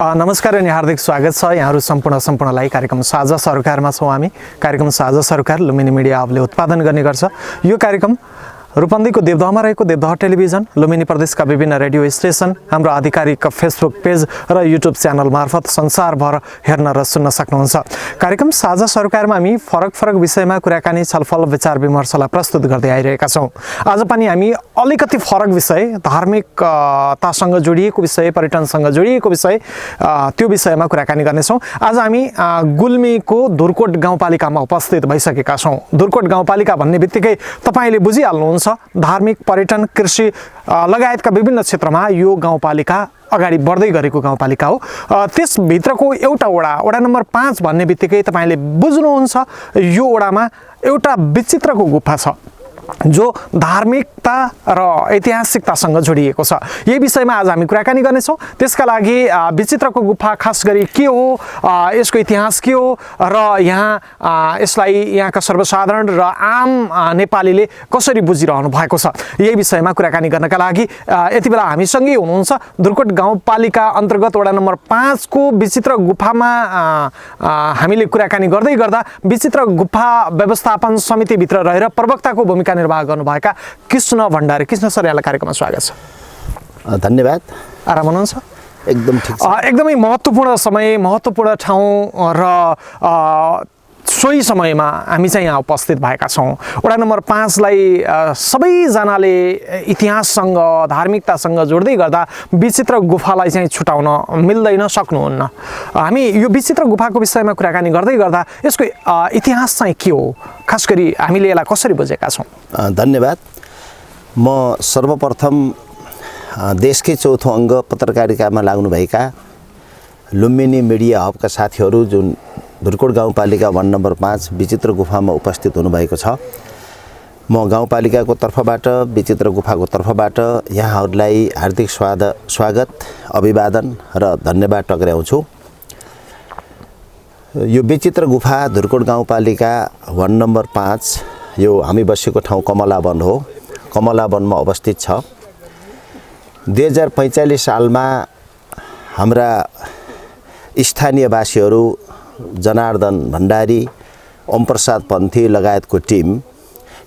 नमस्कार अनि हार्दिक स्वागत छ यहाँहरु सम्पूर्णलाई कार्यक्रम साझा सरकारमा छौं हामी। कार्यक्रम साझा सरकार लुम्बिनी मिडिया हबले उत्पादन गर्ने गर्छ। यो कार्यक्रम रूपन्देहीको देवदहमा रहेको देवदह टेलिभिजन, लुम्बिनी प्रदेशका विभिन्न रेडियो स्टेशन, हाम्रो आधिकारिक फेसबुक पेज र युट्युब च्यानल मार्फत संसारभर हेर्न र सुन्न सक्नुहुन्छ। कार्यक्रम साझा सरकारमा हामी फरक विषयमा कुराकानी, छलफल, विचार विमर्शलाई प्रस्तुत गर्दै आइरहेका छौं। आज पनि हामी अलिकति फरक विषय, धार्मिकतासँग जोडिएको विषय, पर्यटनसँग जोडिएको विषय, त्यो विषयमा कुराकानी गर्नेछौं। आज हामी गुल्मीको धुर्कोट गाउँपालिकामा उपस्थित भइसकेका छौं। धुर्कोट गाउँपालिका भन्ने बित्तिकै तपाईले बुझिहाल्नुहुन्छ धार्मिक, पर्यटन, कृषि लगायतका विभिन्न क्षेत्रमा यो गाउँपालिका अगाडि बढ्दै गरेको गाउँपालिका हो। त्यस भित्रको एउटा वडा नम्बर 5 भन्ने बित्तिकै तपाईले बुझ्नुहुन्छ यो वडामा एउटा विचित्रको गुफा छ जो धार्मिकता र ऐतिहासिकतासँग जोडिएको छ। यही विषयमा आज हामी कुराकानी गर्नेछौं। त्यसका लागि विचित्रको गुफा खास गरी के हो, यसको इतिहास के हो र यसलाई यहाँका सर्वसाधारण र आम नेपालीले कसरी बुझिरहनु भएको छ, यही विषयमा कुराकानी गर्नका लागि यति बेला हामीसँगै हुनुहुन्छ धुर्कोट गाउँपालिका अन्तर्गत वडा नम्बर 5 को विचित्र गुफामा हामीले कुराकानी गर्दै गर्दा विचित्र गुफा व्यवस्थापन समितिभित्र रहेर प्रवक्ताको भूमिका निर्वाह गर्नुभएका कृष्ण भण्डारी। कृष्ण सर, यहाँलाई कार्यक्रममा स्वागत छ। धन्यवाद। आराम हुनुहुन्छ? एकदम ठिक छ। एकदमै महत्त्वपूर्ण समय, महत्त्वपूर्ण ठाउँ र सोही समयमा हामी चाहिँ यहाँ उपस्थित भएका छौँ। वडा नम्बर 5 लाई सबैजनाले इतिहाससँग, धार्मिकतासँग जोड्दै गर्दा विचित्र गुफालाई चाहिँ छुटाउन मिल्दैन, सक्नुहुन्न। हामी यो विचित्र गुफाको विषयमा कुराकानी गर्दै गर्दा यसको इतिहास चाहिँ के हो, खास गरी हामीले यसलाई कसरी बुझेका छौँ? धन्यवाद। म सर्वप्रथम देशकै चौथो अङ्ग पत्रकारितामा लाग्नुभएका लुम्बिनी मिडिया हबका साथीहरू जुन धुर्कोट गाउँपालिका वार्ड नम्बर 5 विचित्र गुफामा उपस्थित हुनुभएको छ, म गाउँपालिकाको तर्फबाट, विचित्र गुफाको तर्फबाट यहाँहरूलाई हार्दिक स्वागत, अभिवादन र धन्यवाद टक्राउँछु। यो विचित्र गुफा धुर्कोट गाउँपालिका वार्ड नम्बर 5, यो हामी बसेको ठाउँ कमला वन हो, कमला वनमा अवस्थित छ। 2045 सालमा हाम्रा स्थानीयवासीहरू जनार्दन भण्डारी, ओम प्रसाद पन्थी लगायतको टिम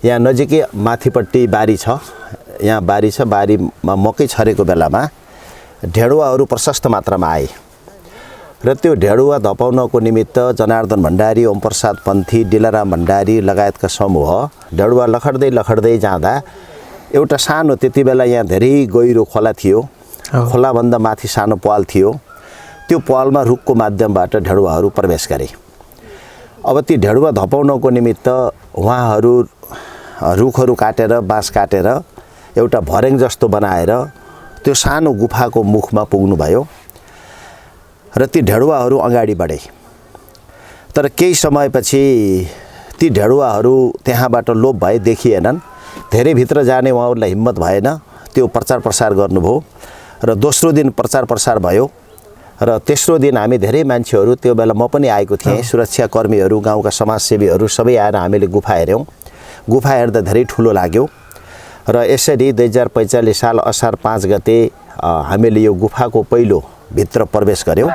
यहाँ नजिकै माथिपट्टि बारी छ, यहाँ बारी छ, बारीमा मकै छरेको बेलामा ढेडुवाहरू प्रशस्त मात्रामा आए र त्यो ढेडुवा धपाउनको निमित्त जनार्दन भण्डारी, ओम प्रसाद पन्थी, डिलाराम भण्डारी लगायतका समूह ढेडुवा लखड्दै जाँदा एउटा सानो, त्यति बेला यहाँ धेरै गहिरो खोला थियो, खोलाभन्दा माथि सानो पाल थियो, त्यो पालमा रुखको माध्यमबाट ढेडुवाहरू प्रवेश गरे। अब ती ढेडुवा धपाउनको निमित्त उहाँहरू रुखहरू काटेर, बाँस काटेर एउटा भर्याङ जस्तो बनाएर त्यो सानो गुफाको मुखमा पुग्नुभयो र ती ढेडुवाहरू अगाडि बढे। तर केही समयपछि ती ढेडुवाहरू त्यहाँबाट लोप भए, देखिएनन्। धेरै भित्र जाने उहाँहरूलाई हिम्मत भएन, त्यो प्रचार प्रसार गर्नुभयो र दोस्रो दिन प्रचार प्रसार भयो र तेस्रो दिन हामी धेरै मान्छेहरू, त्यो बेला म पनि आएको थिएँ, सुरक्षाकर्मीहरू, गाउँका समाजसेवीहरू सबै आएर हामीले गुफा हेऱ्यौँ। गुफा हेर्दा धेरै ठुलो लाग्यो र यसरी 2045 साल असार 5 गते हामीले यो गुफाको पहिलो भित्र प्रवेश गऱ्यौँ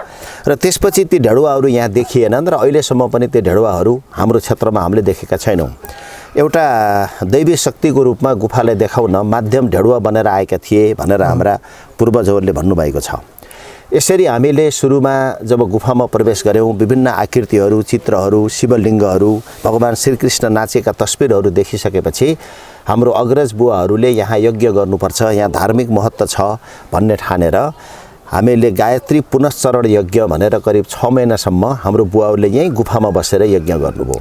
र त्यसपछि ती ढेडुवाहरू यहाँ देखिएनन् र अहिलेसम्म पनि ती ढेडुवाहरू हाम्रो क्षेत्रमा हामीले देखेका छैनौँ। एउटा दैवी शक्तिको रूपमा गुफालाई देखाउन माध्यम ढेडुवा बनेर आएका थिए भनेर हाम्रा पूर्वजहरूले भन्नुभएको छ। यसरी हामीले सुरुमा जब गुफामा प्रवेश गऱ्यौँ, विभिन्न आकृतिहरू, चित्रहरू, शिवलिङ्गहरू, भगवान श्रीकृष्ण नाचेका तस्बिरहरू देखिसकेपछि हाम्रो अग्रज बुवाहरूले यहाँ यज्ञ गर्नुपर्छ, यहाँ धार्मिक महत्त्व छ भन्ने ठानेर हामीले गायत्री पुनश्चरण यज्ञ भनेर करिब 6 महिनासम्म हाम्रो बुवाहरूले यहीँ गुफामा बसेर यज्ञ गर्नुभयो।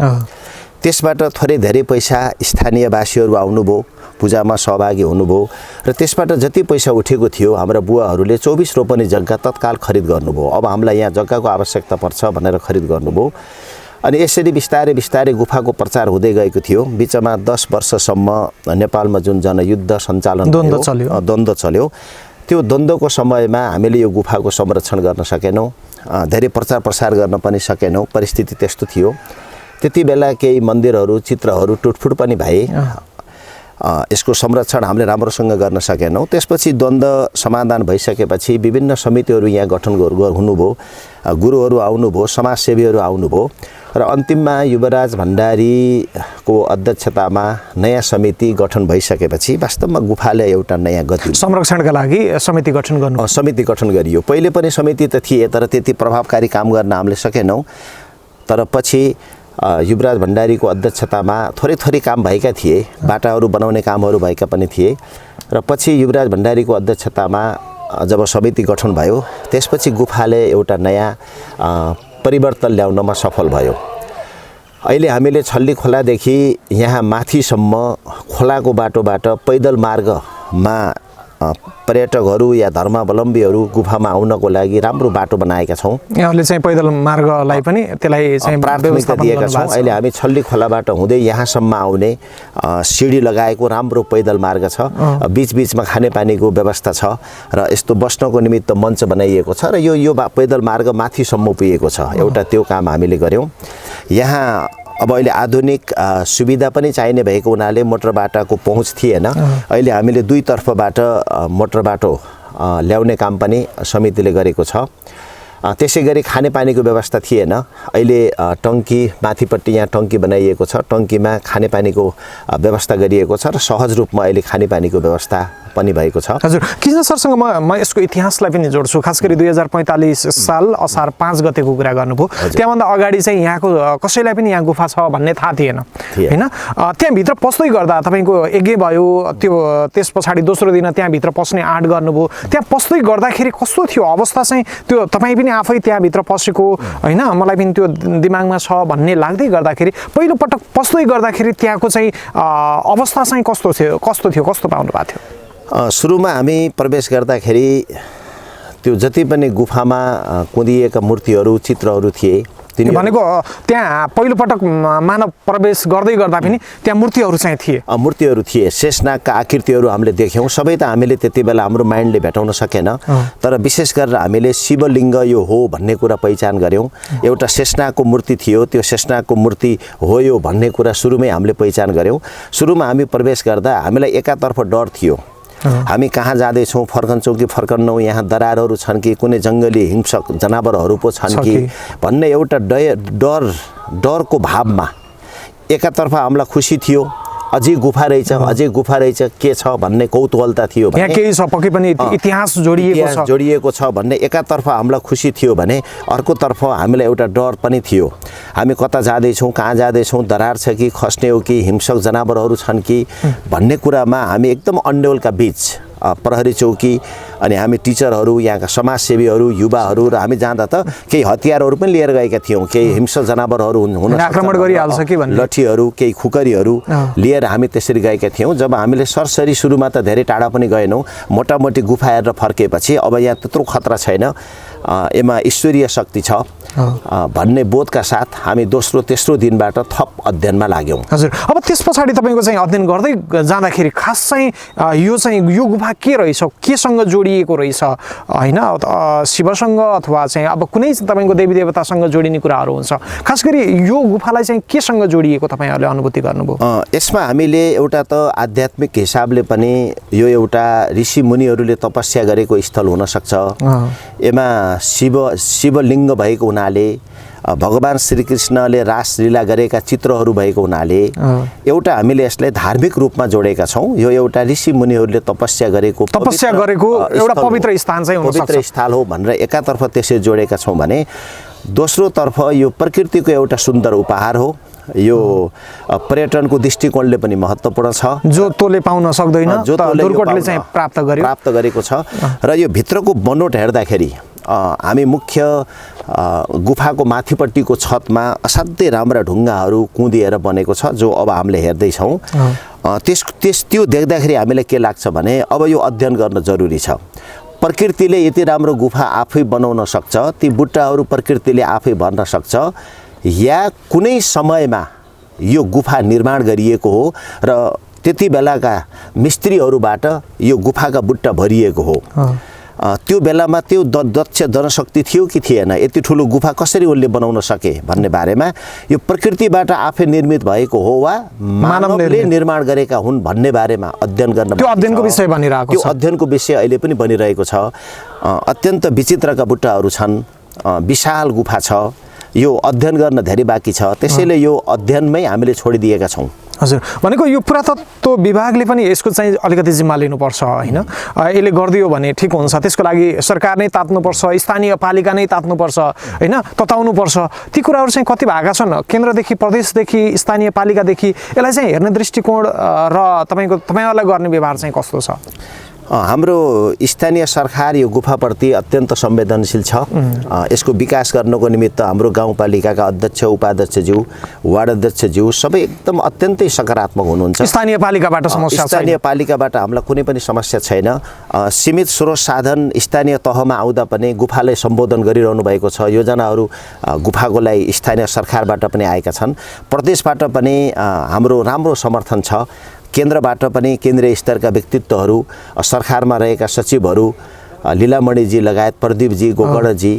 त्यसबाट थोरै धेरै पैसा स्थानीयवासीहरू आउनुभयो, पूजामा सहभागी हुनुभयो र त्यसबाट जति पैसा उठेको थियो हाम्रा बुवाहरूले 24 रोपनी जग्गा तत्काल खरिद गर्नुभयो। अब हामीलाई यहाँ जग्गाको आवश्यकता पर्छ भनेर खरिद गर्नुभयो। अनि यसरी बिस्तारै गुफाको प्रचार हुँदै गएको थियो। बिचमा 10 वर्षसम्म नेपालमा जुन जनयुद्ध सञ्चालन द्वन्द्व चल्यो, त्यो द्वन्द्वको समयमा हामीले यो गुफाको संरक्षण गर्न सकेनौँ, धेरै प्रचार प्रसार गर्न पनि सकेनौँ। परिस्थिति त्यस्तो थियो। त्यति बेला केही मन्दिरहरू, चित्रहरू टुटफुट पनि भए यसको संरक्षण हामीले राम्रोसँग गर्न सकेनौँ। त्यसपछि द्वन्द्व समाधान भइसकेपछि विभिन्न समितिहरू यहाँ गठन हुनुभयो, गुरुहरू आउनुभयो, समाजसेवीहरू आउनुभयो र अन्तिममा युवराज भण्डारीको अध्यक्षतामा नयाँ समिति गठन भइसकेपछि वास्तवमा गुफाले एउटा नयाँ गति संरक्षणका लागि समिति गठन गरियो। पहिले पनि समिति त थिए तर त्यति प्रभावकारी काम गर्न हामीले सकेनौँ। तर पछि युवराज भण्डारीको अध्यक्षतामा थोरै काम भएका थिए, बाटाहरू बनाउने कामहरू भएका पनि थिए र पछि युवराज भण्डारीको अध्यक्षतामा जब समिति गठन भयो त्यसपछि गुफाले एउटा नयाँ परिवर्तन ल्याउनमा सफल भयो। अहिले हामीले छल्ली खोलादेखि यहाँ माथिसम्म खोलाको बाटोबाट पैदल मार्गमा पर्यटकहरू या धर्मावलम्बीहरू गुफामा आउनको लागि राम्रो बाटो बनाएका छौँ। यहाँले चाहिँ पैदल मार्गलाई पनि त्यसलाई चाहिँ प्राथमिकता दिएका छौँ। अहिले हामी छल्ली खोलाबाट हुँदै यहाँसम्म आउने सिडी लगाएको राम्रो पैदल मार्ग छ। बीचबीचमा खानेपानीको व्यवस्था छ र यस्तो बस्नको निमित्त मञ्च बनाइएको छ र यो पैदल मार्ग माथिसम्म पुगेको छ। एउटा त्यो काम हामीले गऱ्यौँ। यहाँ अब अहिले आधुनिक सुविधा पनि चाहिने भएको हुनाले मोटर बाटाको पहुँच थिएन। अहिले हामीले दुईतर्फबाट मोटर बाटो ल्याउने काम पनि समितिले गरेको छ। त्यसै गरी खानेपानीको व्यवस्था थिएन। अहिले टङ्की माथिपट्टि यहाँ टङ्की बनाइएको छ। टङ्कीमा खानेपानीको व्यवस्था गरिएको छ र सहज रूपमा अहिले खानेपानीको व्यवस्था पनि भएको छ। हजुर, कृष्ण सरसँग म यसको इतिहासलाई पनि जोड्छु। खास गरी 2045 साल असार 5 गतेको कुरा गर्नुभयो। त्यहाँभन्दा अगाडि चाहिँ यहाँको कसैलाई पनि यहाँ गुफा छ भन्ने थाहा थिएन हैन। त्यहाँभित्र पस्दै गर्दा तपाईँको यज्ञ भयो, त्यस पछाडि दोस्रो दिन त्यहाँभित्र पस्ने आँट गर्नुभयो। त्यहाँ पस्दै गर्दाखेरि कस्तो थियो अवस्था चाहिँ? त्यो तपाईँ पनि आफै त्यहाँभित्र पसेको हैन, मलाई पनि त्यो दिमागमा छ भन्ने लाग्दै गर्दाखेरि पहिलोपटक पस्दै गर्दाखेरि त्यहाँको चाहिँ अवस्था चाहिँ कस्तो थियो, कस्तो पाउनु भएको थियो? सुरुमा हामी प्रवेश गर्दाखेरि त्यो जति पनि गुफामा कुँदिएका मूर्तिहरू चित्रहरू थिए भनेको त्यहाँ पहिलोपटक मानव प्रवेश गर्दै गर्दा पनि त्यहाँ मूर्तिहरू चाहिँ थिए। मूर्तिहरू थिए, शेषनागका आकृतिहरू हामीले देख्यौँ। सबै त हामीले त्यति बेला हाम्रो माइन्डले भेटाउन सकेन, तर विशेष गरेर हामीले शिवलिङ्ग यो हो भन्ने कुरा पहिचान गऱ्यौँ। एउटा शेषनागको मूर्ति थियो, त्यो शेषनागको मूर्ति हो यो भन्ने कुरा सुरुमै हामीले पहिचान गऱ्यौँ। सुरुमा हामी प्रवेश गर्दा हामीलाई एकातर्फ डर थियो, हामी कहाँ जाँदैछौँ, फर्कन्छौँ कि फर्कन्नौँ, यहाँ दरारहरू छन् कि कुनै जङ्गली हिंसक जनावरहरू पो छन् कि भन्ने एउटा डरको भावमा एकातर्फ हामीलाई खुसी थियो, अझै गुफा रहेछ के छ भन्ने कौतूहलता थियो। यहाँ केही छ, पक्कै पनि इतिहास जोडिएको छ भन्ने एकातर्फ हामीलाई खुसी थियो भने अर्कोतर्फ हामीलाई एउटा डर पनि थियो। हामी कता जाँदैछौँ, कहाँ जाँदैछौँ, दरार छ कि खस्ने हो कि हिंसक जनावरहरू छन् कि भन्ने कुरामा हामी एकदम अन्डोलका बीच प्रहरी चौकी अनि हामी टिचरहरू, यहाँका समाजसेवीहरू, युवाहरू र हामी जाँदा त केही हतियारहरू पनि लिएर गएका थियौँ। केही हिंसक जनावरहरू हुन आक्रमण गरिहाल्छ कि भन्ने लठीहरू, केही खुकरीहरू लिएर हामी त्यसरी गएका थियौँ। जब हामीले सरसरी सुरुमा त धेरै टाढा पनि गएनौँ, मोटामोटी गुफा हेरेर फर्केपछि अब यहाँ त्यत्रो खतरा छैन, यसमा ईश्वरीय शक्ति छ भन्ने बोधका साथ हामी दोस्रो तेस्रो दिनबाट थप अध्ययनमा लाग्यौँ। हजुर, अब त्यस पछाडि तपाईँको चाहिँ अध्ययन गर्दै जाँदाखेरि खास चाहिँ यो गुफा के रहेछ, केसँग जोडिएको रहेछ हैन, शिवसँग अथवा चाहिँ अब कुनै तपाईँको देवी देवतासँग जोडिने कुराहरू हुन्छ, खास गरी यो गुफालाई चाहिँ केसँग जोडिएको तपाईँहरूले अनुभूति गर्नुभयो? यसमा हामीले एउटा त आध्यात्मिक हिसाबले पनि यो एउटा ऋषि मुनिहरूले तपस्या गरेको स्थल हुनसक्छ। यसमा शिवलिङ्ग भएको हुनाले, भगवान श्रीकृष्णले रासलीला गरेका चित्रहरू भएको हुनाले एउटा हामीले यसलाई धार्मिक रूपमा जोडेका छौँ। यो एउटा ऋषि मुनिहरूले तपस्या गरेको एउटा पवित्र स्थान चाहिँ हुन सक्छ, पवित्र स्थल हो भनेर एकातर्फ त्यसरी जोडेका छौँ भने दोस्रोतर्फ यो प्रकृतिको एउटा सुन्दर उपहार हो। यो पर्यटनको दृष्टिकोणले पनि महत्त्वपूर्ण छ, जो तोले पाउन सक्दैन, दुर्कोटले चाहिँ प्राप्त गरेको छ। र यो भित्रको बनोट हेर्दाखेरि हामी मुख्य गुफाको माथिपट्टिको छतमा असाध्यै राम्रा ढुङ्गाहरू कुँदिएर बनेको छ, जो अब हामीले हेर्दैछौँ। त्यो देख्दाखेरि हामीलाई के लाग्छ भने अब यो अध्ययन गर्न जरुरी छ। प्रकृतिले यति राम्रो गुफा आफै बनाउन सक्छ, ती बुट्टाहरू प्रकृतिले आफै भर्न सक्छ, या कुनै समयमा यो गुफा निर्माण गरिएको हो र त्यति बेलाका मिस्त्रीहरूबाट यो गुफाका बुट्टा भरिएको हो त्यो बेलामा त्यो दक्ष जनशक्ति थियो कि थिएन, यति ठुलो गुफा कसरी उनले बनाउन सके भन्ने बारेमा, यो प्रकृतिबाट आफै निर्मित भएको हो वा मानवले निर्माण गरेका हुन् भन्ने बारेमा अध्ययन गर्न त्यो अध्ययनको विषय बनिरहेको छ। त्यो अध्ययनको विषय अहिले पनि बनिरहेको छ। अत्यन्त विचित्रका बुट्टाहरू छन्, विशाल गुफा छ, यो अध्ययन गर्न धेरै बाँकी छ। त्यसैले यो अध्ययनमै हामीले छोडिदिएका छौँ। हजुर, भनेको यो पुरातत्व विभागले पनि यसको चाहिँ अलिकति जिम्मा लिनुपर्छ होइन? यसले गरिदियो भने ठिक हुन्छ। त्यसको लागि सरकार नै तात्नुपर्छ, स्थानीय पालिका नै तात्नुपर्छ होइन, तताउनुपर्छ। ती कुराहरू चाहिँ कति भएका छन् केन्द्रदेखि, प्रदेशदेखि, स्थानीय पालिकादेखि? यसलाई चाहिँ हेर्ने दृष्टिकोण र तपाईँहरूलाई गर्ने व्यवहार चाहिँ कस्तो छ? हाम्रो स्थानीय सरकार यो गुफाप्रति अत्यन्त संवेदनशील छ। यसको विकास गर्नको निमित्त हाम्रो गाउँपालिकाका अध्यक्ष, उपाध्यक्षज्यू, वार्ड अध्यक्षज्यू सबै एकदम अत्यन्तै सकारात्मक हुनुहुन्छ। स्थानीय पालिकाबाट समस्या छैन? स्थानीय पालिकाबाट हामीलाई कुनै पनि समस्या छैन। सीमित स्रोत साधन स्थानीय तहमा आउँदा पनि गुफालाई सम्बोधन गरिरहनु भएको छ। योजनाहरू गुफाको लागि स्थानीय सरकारबाट पनि आएका छन्। प्रदेशबाट पनि हाम्रो राम्रो समर्थन छ। केन्द्रबाट पनि केन्द्रीय स्तरका व्यक्तित्वहरू, सरकारमा रहेका सचिवहरू, लीलामणिजी लगायत प्रदीपजी, गोकर्णजी,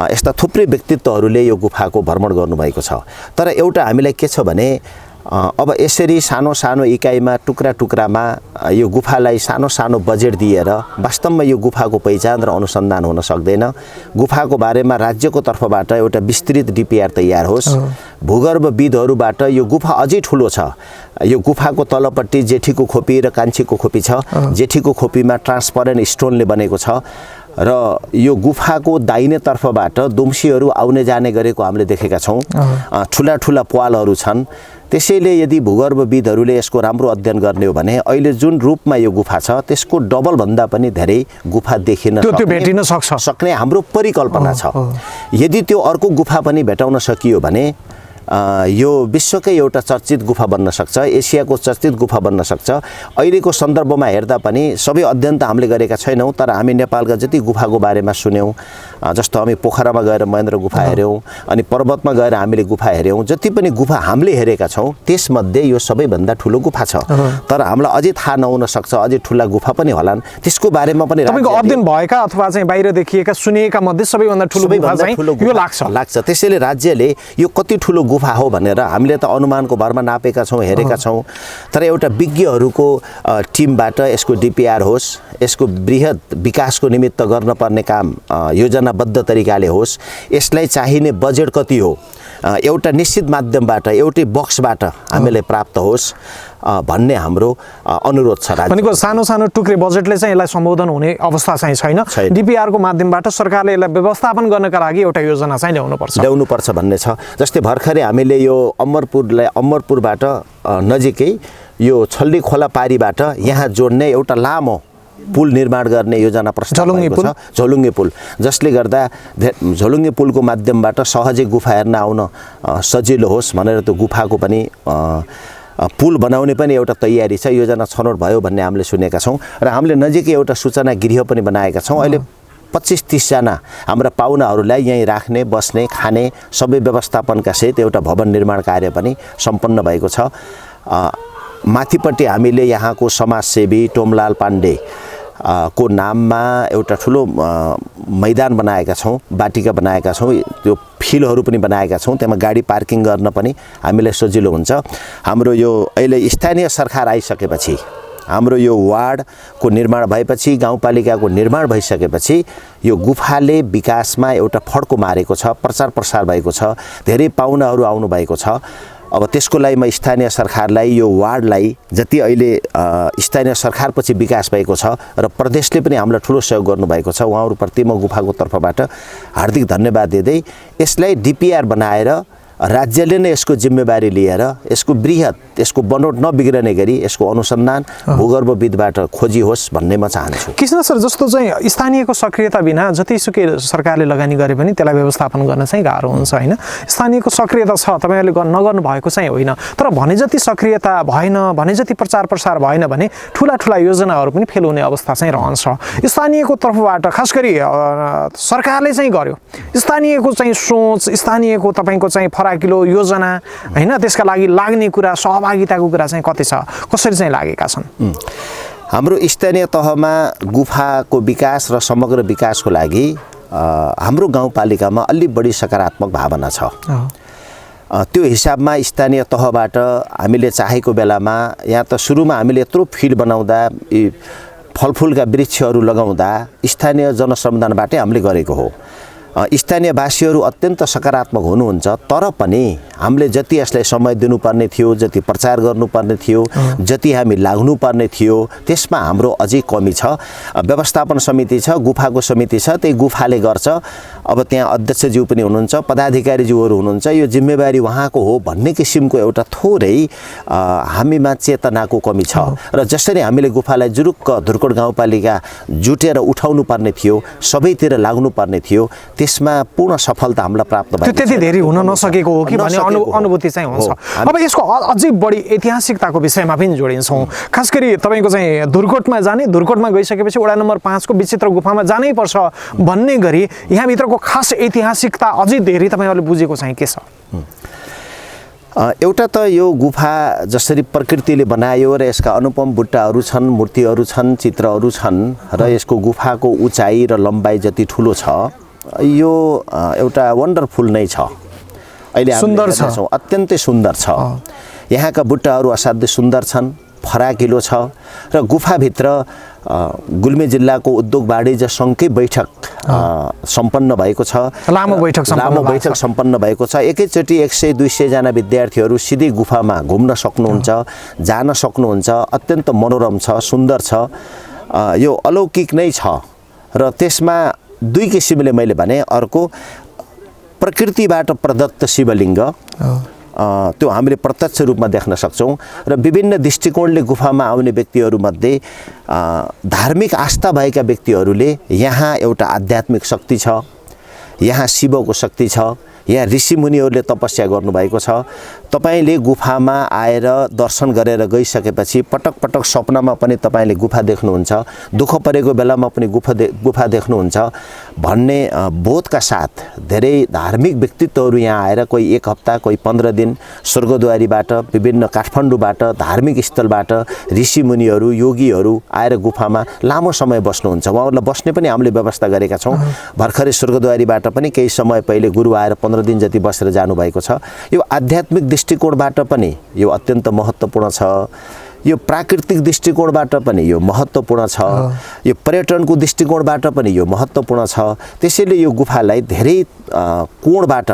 यस्ता थुप्रै व्यक्तित्वहरूले यो गुफाको भ्रमण गर्नुभएको छ। तर एउटा हामीलाई के छ भने अब यसरी सानो सानो इकाइमा टुक्रा टुक्रामा यो गुफालाई सानो सानो बजेट दिएर वास्तवमा यो गुफाको पहिचान र अनुसन्धान हुन सक्दैन। गुफाको बारेमा राज्यको तर्फबाट एउटा विस्तृत डिपिआर तयार होस्। भूगर्भविदहरूबाट यो गुफा अझै ठुलो छ। यो गुफाको तलपट्टि जेठीको खोपी र कान्छीको खोपी छ। जेठीको खोपीमा ट्रान्सपरेन्ट स्टोनले बनेको छ र यो गुफाको दाहिने तर्फबाट दुम्सीहरू आउने जाने गरेको हामीले देखेका छौँ। ठुला ठुला प्वालहरू छन्। त्यसैले यदि भूगर्भविदहरूले यसको राम्रो अध्ययन गर्ने हो भने अहिले जुन रूपमा यो गुफा छ त्यसको डबलभन्दा पनि धेरै गुफा देखिन सक्ने हाम्रो परिकल्पना छ। यदि त्यो अर्को गुफा पनि भेटाउन सकियो भने यो विश्वकै एउटा चर्चित गुफा बन्न सक्छ, एसियाको चर्चित गुफा बन्न सक्छ। अहिलेको सन्दर्भमा हेर्दा पनि सबै अध्ययन त हामीले गरेका छैनौँ, तर हामी नेपालका जति गुफाको बारेमा सुन्यौँ, जस्तो हामी पोखरामा गएर महेन्द्र गुफा हेऱ्यौँ, अनि पर्वतमा गएर हामीले गुफा हेऱ्यौँ, जति पनि गुफा हामीले हेरेका छौँ त्यसमध्ये यो सबैभन्दा ठुलो गुफा छ। तर हामीलाई अझै थाहा नहुन सक्छ, अझै ठुला गुफा पनि होलान्। त्यसको बारेमा पनि तपाईँको अध्ययन भएका अथवा चाहिँ बाहिर देखिएका सुनिएका मध्ये सबैभन्दा ठुलो गुफा चाहिँ यो लाग्छ। त्यसैले राज्यले यो कति ठुलो गुफा हो भनेर हामीले त अनुमानको भरमा नापेका छौँ, हेरेका छौँ। तर एउटा विज्ञहरूको टिमबाट यसको डिपिआर होस्, यसको बृहत विकासको निमित्त गर्नुपर्ने काम योजनाबद्ध तरिकाले होस्, यसलाई चाहिने बजेट कति हो एउटा निश्चित माध्यमबाट, एउटै बक्सबाट हामीलाई प्राप्त होस् भन्ने हाम्रो अनुरोध छ। भनेको सानो सानो टुक्रे बजेटले चाहिँ यसलाई सम्बोधन हुने अवस्था चाहिँ छैन। डिपिआरको माध्यमबाट सरकारले यसलाई व्यवस्थापन गर्नका लागि एउटा योजना चाहिँ ल्याउनुपर्छ भन्ने छ। जस्तै भर्खरै हामीले यो अमरपुरबाट नजिकै यो छल्ली खोला पारीबाट यहाँ जोड्ने एउटा लामो पुल निर्माण गर्ने योजना प्रस्ताव भएको छ, झोलुङ्गे पुल, जसले गर्दा झोलुङ्गे पुलको माध्यमबाट सहजै गुफा हेर्न आउन सजिलो होस् भनेर त्यो गुफाको पनि पुल बनाउने पनि एउटा तयारी छ, योजना छनौट भयो भन्ने हामीले सुनेका छौँ। र हामीले नजिकै एउटा सूचना गृह पनि बनाएका छौँ। अहिले 25-30 जना हाम्रा पाहुनाहरूलाई यहीँ राख्ने, बस्ने, खाने सबै व्यवस्थापनका सहित एउटा भवन निर्माण कार्य पनि सम्पन्न भएको छ। माथिपट्टि हामीले यहाँको समाजसेवी टोमलाल पाण्डे को नाममा एउटा ठुलो मैदान बनाएका छौँ, बाटिका बनाएका छौँ, त्यो फिल्डहरू पनि बनाएका छौँ। त्यहाँ गाडी पार्किङ गर्न पनि हामीलाई सजिलो हुन्छ। हाम्रो यो अहिले स्थानीय सरकार आइसकेपछि, हाम्रो यो वार्डको निर्माण भएपछि, गाउँपालिकाको निर्माण भइसकेपछि यो गुफाले विकासमा एउटा फड्को मारेको छ, प्रचार प्रसार भएको छ, धेरै पाहुनाहरू आउनु भएको छ। अब त्यसको लागि म स्थानीय सरकारलाई, यो वार्डलाई जति अहिले स्थानीय सरकारपछि विकास भएको छ र प्रदेशले पनि हामीलाई ठुलो सहयोग गर्नुभएको छ, उहाँहरूप्रति म गुफाको तर्फबाट हार्दिक धन्यवाद दिँदै यसलाई डिपिआर बनाएर राज्यले नै यसको जिम्मेवारी लिएर यसको बृहत, यसको बनोट नबिग्रने गरी यसको अनुसन्धान भूगर्भविदबाट खोजी होस् भन्ने म चाहन्छु। कृष्ण सर, जस्तो चाहिँ स्थानीयको सक्रियता बिना जतिसुकै सरकारले लगानी गरे पनि त्यसलाई व्यवस्थापन गर्न चाहिँ गाह्रो हुन्छ होइन? स्थानीयको सक्रियता छ, तपाईँहरूले नगर्नु भएको चाहिँ होइन, तर भने जति सक्रियता भएन, भने जति प्रचार प्रसार भएन भने ठुला ठुला योजनाहरू पनि फेल हुने अवस्था चाहिँ रहन्छ। स्थानीयको तर्फबाट खास गरी सरकारले चाहिँ गर्यो, स्थानीयको चाहिँ सोच, स्थानीयको तपाईँको चाहिँ फराकिलो योजना होइन, त्यसका लागि लाग्ने कुरा, सहभागिताको कुरा चाहिँ कति छ, कसरी चाहिँ लागेका छन्? हाम्रो स्थानीय तहमा गुफाको विकास र समग्र विकासको लागि हाम्रो गाउँपालिकामा अलि बढी सकारात्मक भावना छ। त्यो हिसाबमा स्थानीय तहबाट हामीले चाहेको बेलामा यहाँ त सुरुमा हामीले यत्रो फिल्ड बनाउँदा यी फलफुलका वृक्षहरू लगाउँदा स्थानीय जनसमुदायबाटै हामीले गरेको हो। स्थानीयवासीहरू अत्यन्त सकारात्मक हुनुहुन्छ, तर पनि हामीले जति यसलाई समय दिनुपर्ने थियो, जति प्रचार गर्नुपर्ने थियो, जति हामी लाग्नुपर्ने थियो, त्यसमा हाम्रो अझै कमी छ। व्यवस्थापन समिति छ, गुफाको समिति छ, त्यही गुफाले गर्छ। अब त्यहाँ अध्यक्षज्यू पनि हुनुहुन्छ, पदाधिकारीज्यूहरू हुनुहुन्छ, यो जिम्मेवारी उहाँको हो भन्ने किसिमको एउटा थोरै हामीमा चेतनाको कमी छ। र जसरी हामीले गुफालाई जुरुक्क धुर्कोट गाउँपालिका जुटेर उठाउनु पर्ने थियो, सबैतिर लाग्नुपर्ने थियो, त्यसमा पूर्ण सफलता हामीलाई प्राप्त भएको त्यो त्यति धेरै हुन नसकेको हो कि भन्ने अनुभूति चाहिँ हुन्छ। अब यसको अझै बढी ऐतिहासिकताको विषयमा पनि जोडिन्छौँ। खास गरी तपाईँको चाहिँ धुर्कोटमा जाने, धुर्कोटमा गइसकेपछि वडा नम्बर 5 को विचित्र गुफामा जानै पर्छ भन्ने गरी यहाँभित्रको खास ऐतिहासिकता अझै धेरै तपाईँहरूले बुझेको चाहिँ के छ? एउटा त यो गुफा जसरी प्रकृतिले बनायो र यसका अनुपम बुट्टाहरू छन्, मूर्तिहरू छन्, चित्रहरू छन् र यसको गुफाको उचाइ र लम्बाइ जति ठुलो छ, यो एउटा वन्डरफुल नै छ। अहिले सुन्दर छ, अत्यन्तै सुन्दर छ। यहाँका बुट्टाहरू असाध्यै सुन्दर छन्, फराकिलो छ र गुफाभित्र गुल्मी जिल्लाको उद्योग वाणिज्य सङ्घकै बैठक सम्पन्न भएको छ। लामो बैठक सम्पन्न भएको छ। एकैचोटि 100-200 जना विद्यार्थीहरू सिधै गुफामा घुम्न सक्नुहुन्छ, जान सक्नुहुन्छ। अत्यन्त मनोरम छ, सुन्दर छ, यो अलौकिक नै छ। र त्यसमा दुई किसिमले मैले भने, अर्को प्रकृतिबाट प्रदत्त शिवलिङ्ग, त्यो हामीले प्रत्यक्ष रूपमा देख्न सक्छौँ र विभिन्न दृष्टिकोणले गुफामा आउने व्यक्तिहरूमध्ये धार्मिक आस्था भएका व्यक्तिहरूले यहाँ एउटा आध्यात्मिक शक्ति छ, यहाँ शिवको शक्ति छ, यहाँ ऋषिमुनिहरूले तपस्या गर्नुभएको छ। तपाईले गुफामा आएर दर्शन गरेर गइसकेपछि पटक पटक सपनामा पनि तपाईले गुफा देख्नुहुन्छ, दुःख परेको बेलामा पनि गुफा देख्नुहुन्छ भन्ने बोधका साथ धेरै धार्मिक व्यक्तित्वहरू यहाँ आएर कोही 1 हप्ता, कोही 15 दिन स्वर्गद्वारीबाट, विभिन्न काठमाडौँबाट, धार्मिक स्थलबाट ऋषिमुनिहरू, योगीहरू आएर गुफामा लामो समय बस्नुहुन्छ। उहाँहरूलाई बस्ने पनि हामीले व्यवस्था गरेका छौँ। भर्खरै स्वर्गद्वारीबाट पनि केही समय पहिले गुरु आएर 15 दिन जति बसेर जानुभएको छ। यो आध्यात्मिक दृष्टिकोणबाट पनि यो अत्यन्त महत्त्वपूर्ण छ। यो प्राकृतिक दृष्टिकोणबाट पनि यो महत्त्वपूर्ण छ। यो पर्यटनको दृष्टिकोणबाट पनि यो महत्त्वपूर्ण छ। त्यसैले यो गुफालाई धेरै कोणबाट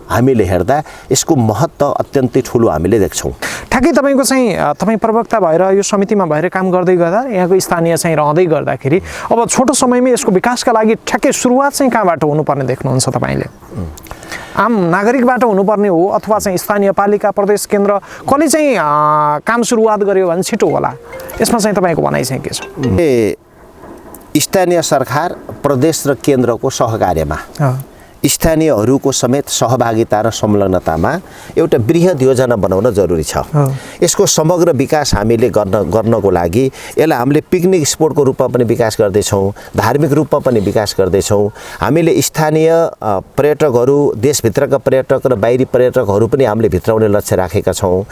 हामीले हेर्दा यसको महत्त्व अत्यन्तै ठुलो हामीले देख्छौँ। ठ्याक्कै तपाईँको चाहिँ तपाईँ प्रवक्ता भएर यो समितिमा भएर काम गर्दै गर्दा, यहाँको स्थानीय चाहिँ रहँदै गर्दाखेरि अब छोटो समयमै यसको विकासका लागि ठ्याक्कै सुरुवात चाहिँ कहाँबाट हुनुपर्ने देख्नुहुन्छ तपाईँले? आम नागरिकबाट हुनुपर्ने हो अथवा चाहिँ स्थानीय पालिका, प्रदेश, केन्द्र कसले चाहिँ काम सुरुवात गर्यो भने छिटो होला? यसमा चाहिँ तपाईँको भनाइ चाहिँ के छ? स्थानीय सरकार, प्रदेश र केन्द्रको सहकार्यमा, स्थानीयहरूको समेत सहभागिता र संलग्नतामा एउटा बृहत योजना बनाउन जरुरी छ। यसको समग्र विकास हामीले गर्नको लागि यसलाई हामीले पिकनिक स्पोटको रूपमा पनि विकास गर्दैछौँ, धार्मिक रूपमा पनि विकास गर्दैछौँ। हामीले स्थानीय पर्यटकहरू, देशभित्रका पर्यटक र बाहिरी पर्यटकहरू पनि हामीले भित्राउने लक्ष्य राखेका छौँ।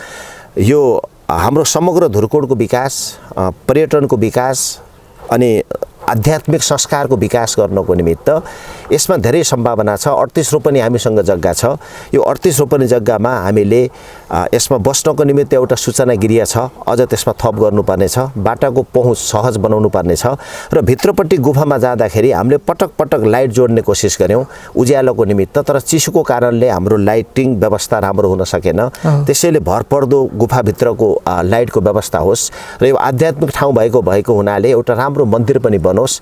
यो हाम्रो समग्र धुर्कोटको विकास, पर्यटनको विकास अनि आध्यात्मिक संस्कारको विकास गर्नको निमित्त यसमा धेरै सम्भावना छ। 38 रोपनी हामीसँग जग्गा छ। यो 38 रोपनी जग्गामा हामीले यसमा बस्नको निमित्त एउटा सूचना गृह छ, अझ त्यसमा थप गर्नुपर्ने छ। बाटाको पहुँच सहज बनाउनु पर्ने छ र भित्रपट्टि गुफामा जाँदाखेरि हामीले पटक पटक लाइट जोड्ने कोसिस गऱ्यौँ उज्यालोको निमित्त, तर चिसोको कारणले हाम्रो लाइटिङ व्यवस्था राम्रो हुन सकेन। त्यसैले भरपर्दो गुफाभित्रको लाइटको व्यवस्था होस् र यो आध्यात्मिक ठाउँ भएको हुनाले एउटा राम्रो मन्दिर पनि बनोस्,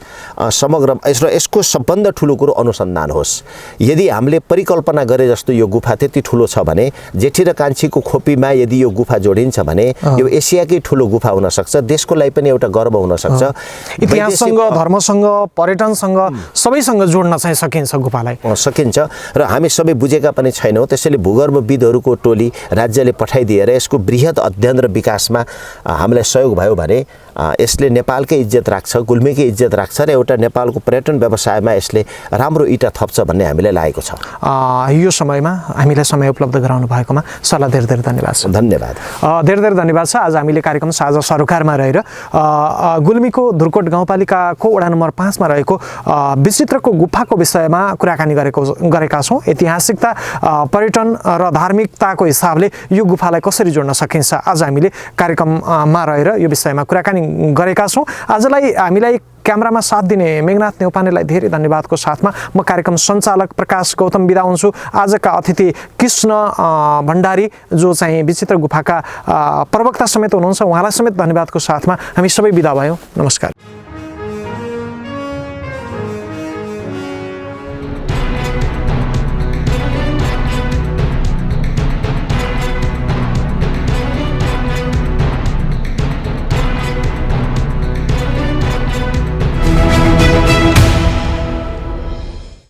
समग्र यसको सबभन्दा ठुलो कुरो अनुसन्धान होस्। यदि हामीले परिकल्पना गरे जस्तो यो गुफा त्यति ठुलो छ भने, जेठी र कान्छीको खोपीमा यदि यो गुफा जोडिन्छ भने यो एसियाकै ठुलो गुफा हुन सक्छ, देशको लागि पनि एउटा गर्व हुन सक्छ। इतिहाससँग, धर्मसँग, पर्यटनसँग सबैसँग जोड्न चाहिँ सकिन्छ गुफालाई, सकिन्छ। र हामी सबै बुझेका पनि छैनौँ। त्यसैले भूगर्भविदहरूको टोली राज्यले पठाइदिएर यसको बृहत अध्ययन र विकासमा हामीलाई सहयोग भयो भने यसले नेपालकै इज्जत राख्छ, गुल्मीकै इज्जत इज्जत राख्छ र एउटा नेपालको पर्यटन व्यवसायमा यसले राम्रो इँटा थप्छ भन्ने हामीलाई लागेको छ। यो समयमा हामीलाई समय उपलब्ध गराउनु भएकोमा सरलाई धेरै धेरै धन्यवाद छ। धन्यवाद। धेरै धेरै धन्यवाद छ। आज हामीले कार्यक्रम साझा सरोकारमा रहेर गुल्मीको धुर्कोट गाउँपालिकाको वडा नम्बर 5 मा रहेको विचित्रको गुफाको विषयमा कुराकानी गरेका छौँ। ऐतिहासिकता, पर्यटन र धार्मिकताको हिसाबले यो गुफालाई कसरी जोड्न सकिन्छ आज हामीले कार्यक्रममा रहेर यो विषयमा कुराकानी गरेका छौँ। आजलाई हामीलाई क्यामेरामा साथ दिने मेघनाथ नेउपानेलाई धेरै धन्यवादको साथमा म कार्यक्रम सञ्चालक प्रकाश गौतम बिदा हुन्छु। आजका अतिथि कृष्ण भण्डारी जो चाहिँ विचित्र गुफाका प्रवक्ता समेत हुनुहुन्छ, उहाँलाई समेत धन्यवादको साथमा हामी सबै बिदा भयौँ। नमस्कार।